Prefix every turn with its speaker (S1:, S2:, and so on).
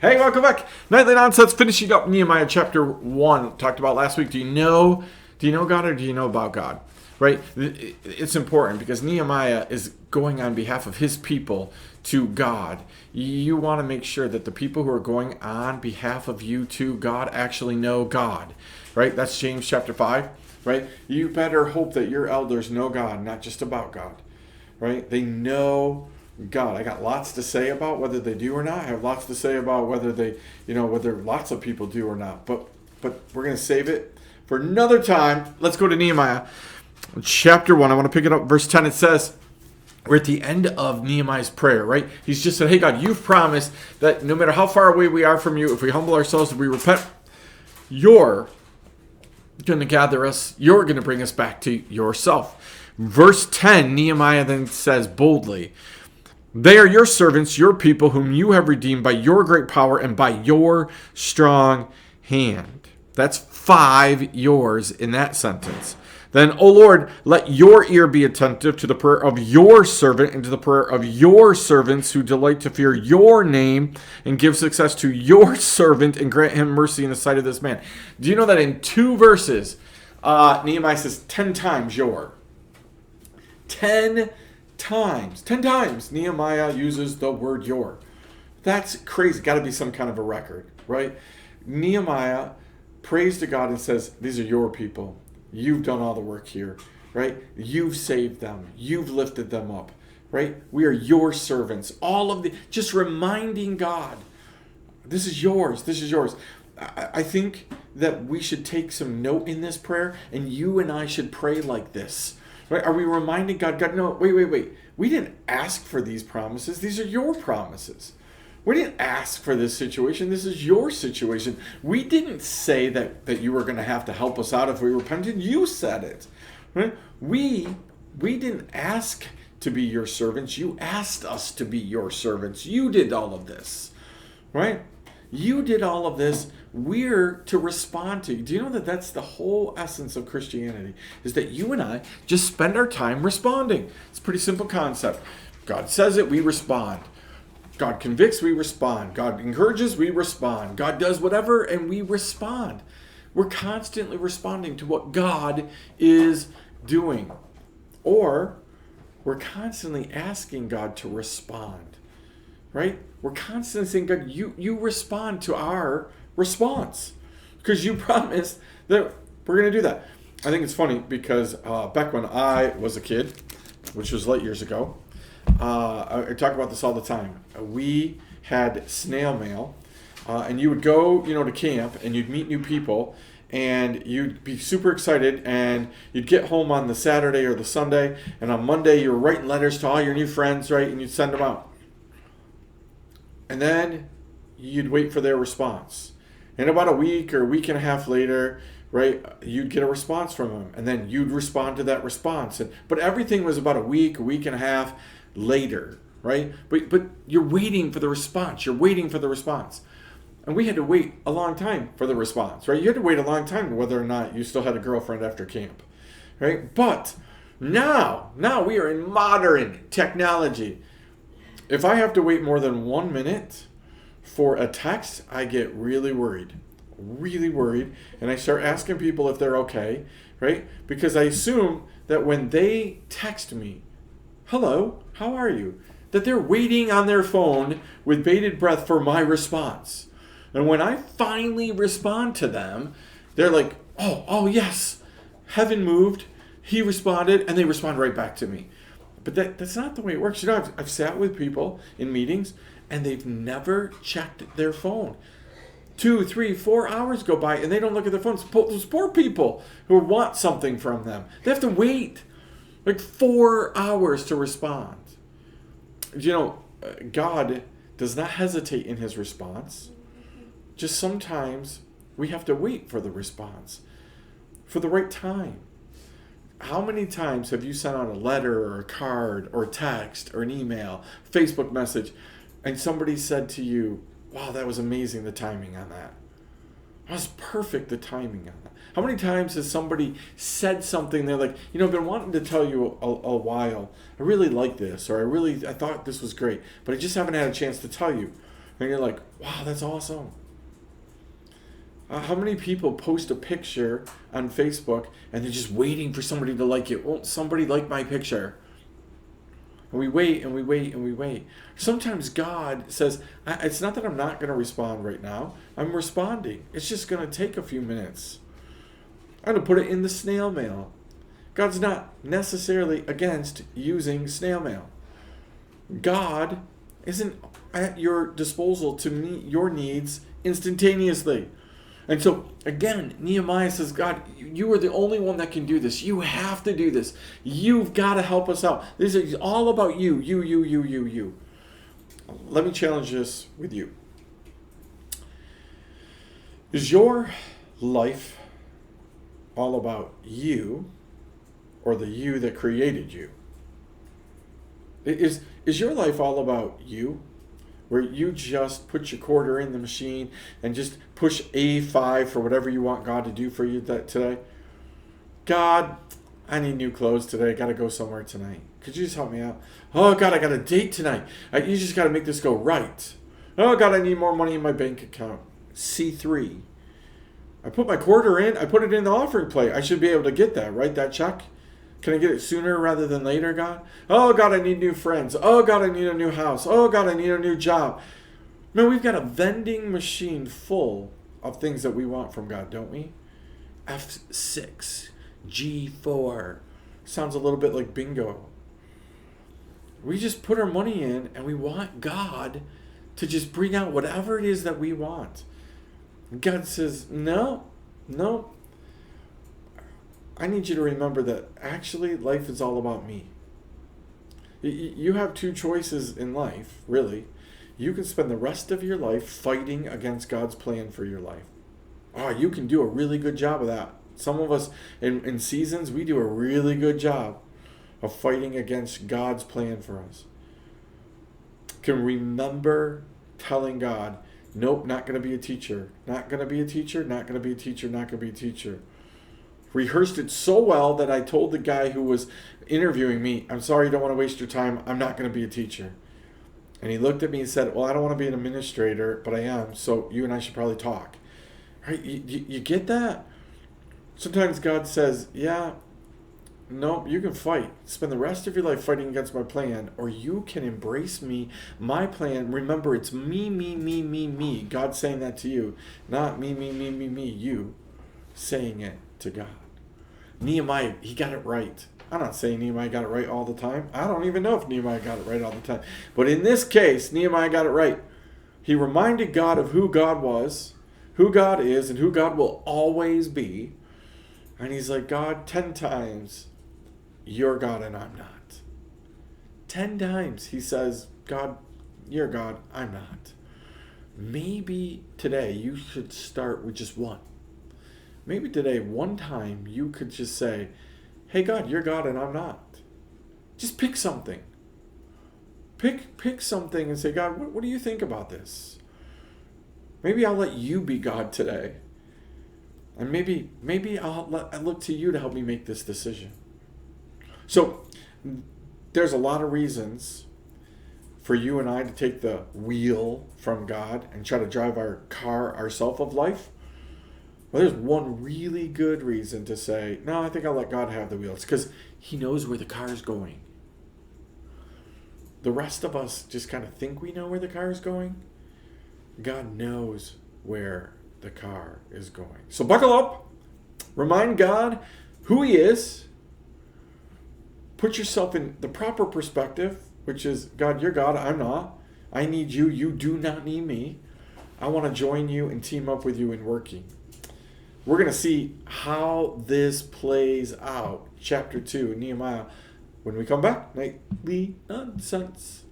S1: Hey, welcome back. Nightly Nonsense, finishing up Nehemiah chapter 1. Talked about last week. Do you know God or do you know about God? Right? It's important because Nehemiah is going on behalf of his people to God. You want to make sure that the people who are going on behalf of you to God actually know God. Right? That's James chapter 5. Right? You better hope that your elders know God, not just about God. Right? They know God. I got lots to say about whether they do or not. I have lots to say about whether they, whether lots of people do or not. But we're going to save it for another time. Let's go to Nehemiah chapter 1. I want to pick it up verse 10. It says, we're at the end of Nehemiah's prayer, right? He's just said, hey, God, you've promised that no matter how far away we are from you, if we humble ourselves, if we repent, you're going to gather us. You're going to bring us back to yourself. Verse 10, Nehemiah then says boldly, they are your servants, your people, whom you have redeemed by your great power and by your strong hand. That's 5 yours in that sentence. Then, O Lord, let your ear be attentive to the prayer of your servant and to the prayer of your servants who delight to fear your name, and give success to your servant and grant him mercy in the sight of this man. Do you know that in 2 verses, Nehemiah says 10 times your? 10 times Nehemiah uses the word your. That's crazy. Got to be some kind of a record, right? Nehemiah prays to God and says, these are your people. You've done all the work here, right? You've saved them. You've lifted them up, right? We are your servants. All of the, just reminding God, this is yours. This is yours. I think that we should take some note in this prayer, and you and I should pray like this. Right? Are we reminding God, no, wait. We didn't ask for these promises. These are your promises. We didn't ask for this situation. This is your situation. We didn't say that you were going to have to help us out if we repented. You said it. Right? We didn't ask to be your servants. You asked us to be your servants. You did all of this. Right? You did all of this. We're to respond to. Do you know that that's the whole essence of Christianity? Is that you and I just spend our time responding. It's a pretty simple concept. God says it, we respond. God convicts, we respond. God encourages, we respond. God does whatever, and we respond. We're constantly responding to what God is doing. Or we're constantly asking God to respond. Right? We're constantly saying, God, you respond to our response, because you promised that we're going to do that. I think it's funny because back when I was a kid, which was light years ago, I talk about this all the time. We had snail mail, and you would go, to camp, and you'd meet new people, and you'd be super excited, and you'd get home on the Saturday or the Sunday, and on Monday you were writing letters to all your new friends, right, and you'd send them out. And then you'd wait for their response. And about a week or a week and a half later, right, you'd get a response from them. And then you'd respond to that response. But everything was about a week and a half later, right? But you're waiting for the response. You're waiting for the response. And we had to wait a long time for the response, right? You had to wait a long time whether or not you still had a girlfriend after camp, right? But now we are in modern technology. If I have to wait more than 1 minute for a text, I get really worried, and I start asking people if they're okay, right? Because I assume that when they text me, hello, how are you? That they're waiting on their phone with bated breath for my response. And when I finally respond to them, they're like, oh yes, heaven moved, he responded, and they respond right back to me. But that's not the way it works. I've sat with people in meetings, and they've never checked their phone. 2, 3, 4 hours go by, and they don't look at their phones. Those poor people who want something from them, they have to wait like 4 hours to respond. God does not hesitate in his response. Just sometimes we have to wait for the response, for the right time. How many times have you sent out a letter or a card or a text or an email, Facebook message, and somebody said to you, wow, that was amazing, the timing on that. That was perfect, the timing on that. How many times has somebody said something, they're like, I've been wanting to tell you a while, I really like this, or I thought this was great, but I just haven't had a chance to tell you. And you're like, wow, that's awesome. How many people post a picture on Facebook and they're just waiting for somebody to like it? Won't somebody like my picture? And we wait and we wait and we wait. Sometimes God says, it's not that I'm not going to respond right now. I'm responding. It's just going to take a few minutes. I'm going to put it in the snail mail. God's not necessarily against using snail mail. God isn't at your disposal to meet your needs instantaneously. And so, again, Nehemiah says, God, you are the only one that can do this. You have to do this. You've got to help us out. This is all about you. You. Let me challenge this with you. Is your life all about you or the you that created you? Is your life all about you? Where you just put your quarter in the machine and just push A5 for whatever you want God to do for you today? God, I need new clothes today. I got to go somewhere tonight. Could you just help me out? Oh, God, I got a date tonight. You just got to make this go right. Oh, God, I need more money in my bank account. C3. I put my quarter in. I put it in the offering plate. I should be able to get that, right? That check. Can I get it sooner rather than later, God? Oh, God, I need new friends. Oh, God, I need a new house. Oh, God, I need a new job. Man, we've got a vending machine full of things that we want from God, don't we? F6, G4. Sounds a little bit like bingo. We just put our money in and we want God to just bring out whatever it is that we want. God says, no. I need you to remember that actually life is all about me. You have two choices in life, really. You can spend the rest of your life fighting against God's plan for your life. Oh, you can do a really good job of that. Some of us in seasons, we do a really good job of fighting against God's plan for us. Can remember telling God, nope, not going to be a teacher. Not going to be a teacher, not going to be a teacher, not going to be a teacher. Rehearsed it so well that I told the guy who was interviewing me, I'm sorry, you don't want to waste your time. I'm not going to be a teacher. And he looked at me and said, well, I don't want to be an administrator, but I am, so you and I should probably talk. Right? You get that? Sometimes God says, yeah, no, you can fight. Spend the rest of your life fighting against my plan, or you can embrace me, my plan. Remember, it's me. God's saying that to you, not me, you saying it to God. Nehemiah, he got it right. I'm not saying Nehemiah got it right all the time. I don't even know if Nehemiah got it right all the time. But in this case, Nehemiah got it right. He reminded God of who God was, who God is, and who God will always be. And he's like, God, 10 times, you're God and I'm not. 10 times he says, God, you're God, I'm not. Maybe today you should start with just one. Maybe today, one time, you could just say, hey, God, you're God and I'm not. Just pick something. Pick something and say, God, what do you think about this? Maybe I'll let you be God today. And maybe I'll look to you to help me make this decision. So there's a lot of reasons for you and I to take the wheel from God and try to drive our car ourselves of life. Well, there's one really good reason to say, no, I think I'll let God have the wheel. It's because he knows where the car is going. The rest of us just kind of think we know where the car is going. God knows where the car is going. So buckle up. Remind God who he is. Put yourself in the proper perspective, which is, God, you're God, I'm not. I need you. You do not need me. I want to join you and team up with you in working. We're going to see how this plays out. Chapter 2, Nehemiah, when we come back. Nightly Nonsense.